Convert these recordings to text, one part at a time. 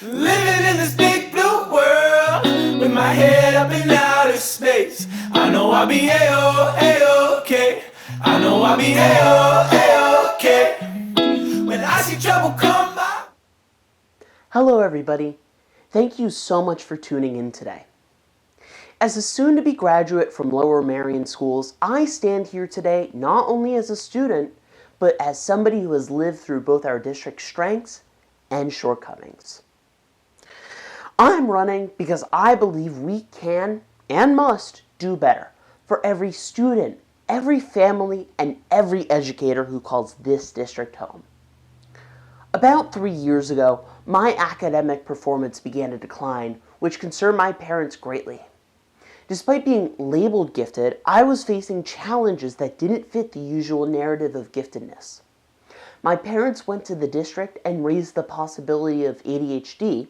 Living in this big blue world, with my head up in outer space. I know I'll be A-O-A-OK. I know I'll be A-O-A-OK. When I see trouble come by. Hello everybody. Thank you so much for tuning in today. As a soon-to-be graduate from Lower Merion Schools, I stand here today not only as a student, but as somebody who has lived through both our district's strengths and shortcomings. I'm running because I believe we can and must do better for every student, every family, and every educator who calls this district home. About 3 years ago, my academic performance began to decline, which concerned my parents greatly. Despite being labeled gifted, I was facing challenges that didn't fit the usual narrative of giftedness. My parents went to the district and raised the possibility of ADHD,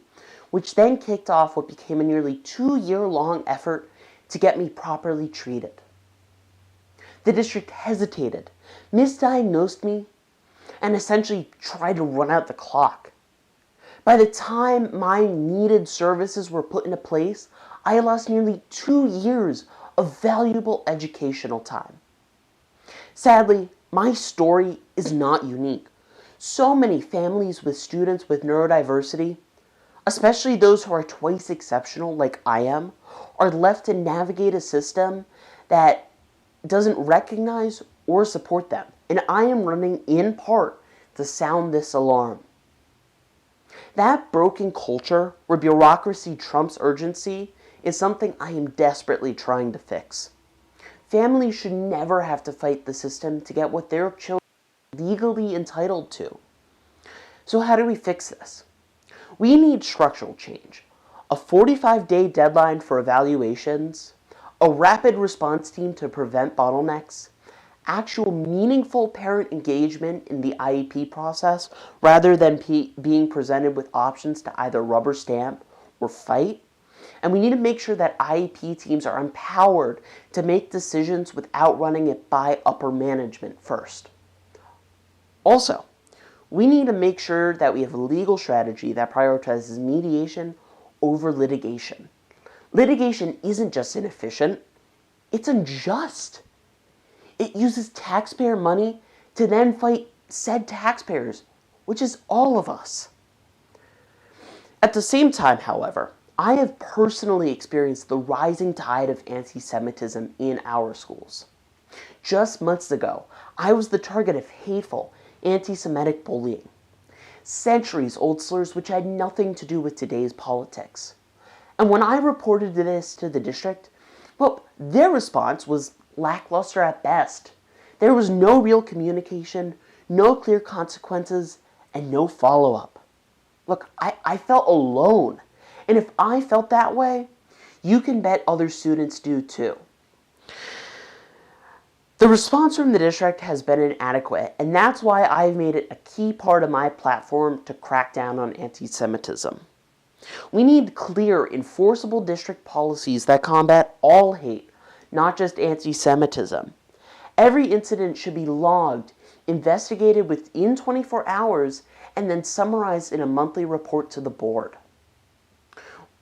which then kicked off what became a nearly 2-year-long effort to get me properly treated. The district hesitated, misdiagnosed me, and essentially tried to run out the clock. By the time my needed services were put into place, I lost nearly 2 years of valuable educational time. Sadly, my story is not unique. So many families with students with neurodiversity, especially those who are twice exceptional like I am, are left to navigate a system that doesn't recognize or support them. And I am running in part to sound this alarm. That broken culture where bureaucracy trumps urgency is something I am desperately trying to fix. Families should never have to fight the system to get what their children are legally entitled to. So how do we fix this? We need structural change, a 45-day deadline for evaluations, a rapid response team to prevent bottlenecks, actual meaningful parent engagement in the IEP process rather than being presented with options to either rubber stamp or fight. And we need to make sure that IEP teams are empowered to make decisions without running it by upper management first. Also, we need to make sure that we have a legal strategy that prioritizes mediation over litigation. Litigation isn't just inefficient, it's unjust. It uses taxpayer money to then fight said taxpayers, which is all of us. At the same time, however, I have personally experienced the rising tide of anti-Semitism in our schools. Just months ago, I was the target of hateful, anti-Semitic bullying. Centuries-old slurs which had nothing to do with today's politics. And when I reported this to the district, well, their response was lackluster at best. There was no real communication, no clear consequences, and no follow-up. Look, I felt alone. And if I felt that way, you can bet other students do too. The response from the district has been inadequate, and that's why I've made it a key part of my platform to crack down on anti-Semitism. We need clear, enforceable district policies that combat all hate, not just anti-Semitism. Every incident should be logged, investigated within 24 hours, and then summarized in a monthly report to the board.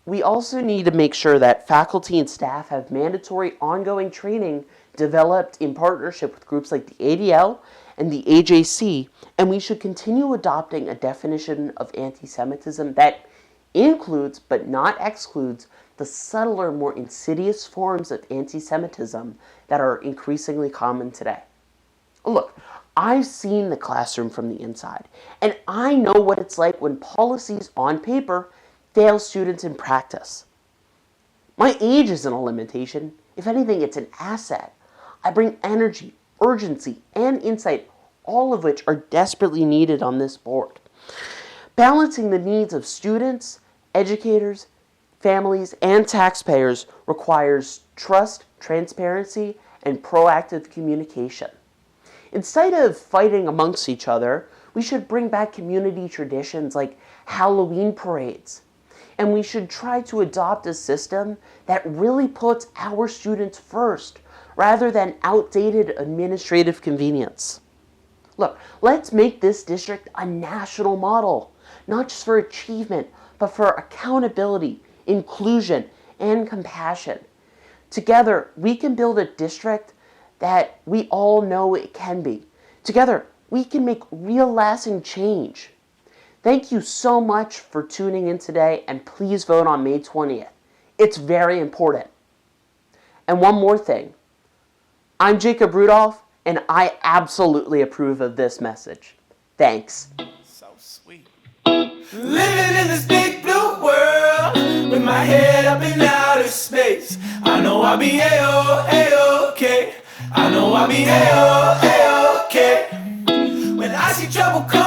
We also need to make sure that faculty and staff have mandatory ongoing training developed in partnership with groups like the ADL and the AJC, and we should continue adopting a definition of anti-Semitism that includes but not excludes the subtler, more insidious forms of anti-Semitism that are increasingly common today. Look, I've seen the classroom from the inside, and I know what it's like when policies on paper fail students in practice. My age isn't a limitation. If anything, it's an asset. I bring energy, urgency, and insight, all of which are desperately needed on this board. Balancing the needs of students, educators, families, and taxpayers requires trust, transparency, and proactive communication. Instead of fighting amongst each other, we should bring back community traditions like Halloween parades. And we should try to adopt a system that really puts our students first, rather than outdated administrative convenience. Look, let's make this district a national model, not just for achievement, but for accountability, inclusion, and compassion. Together, we can build a district that we all know it can be. Together, we can make real lasting change. Thank you so much for tuning in today, and please vote on May 20th. It's very important. And one more thing. I'm Jacob Rudolph, and I absolutely approve of this message. Thanks. So sweet. Living in this big blue world with my head up in outer space. I know I'll be A-OK. I know I'll be A-OK. When I see trouble come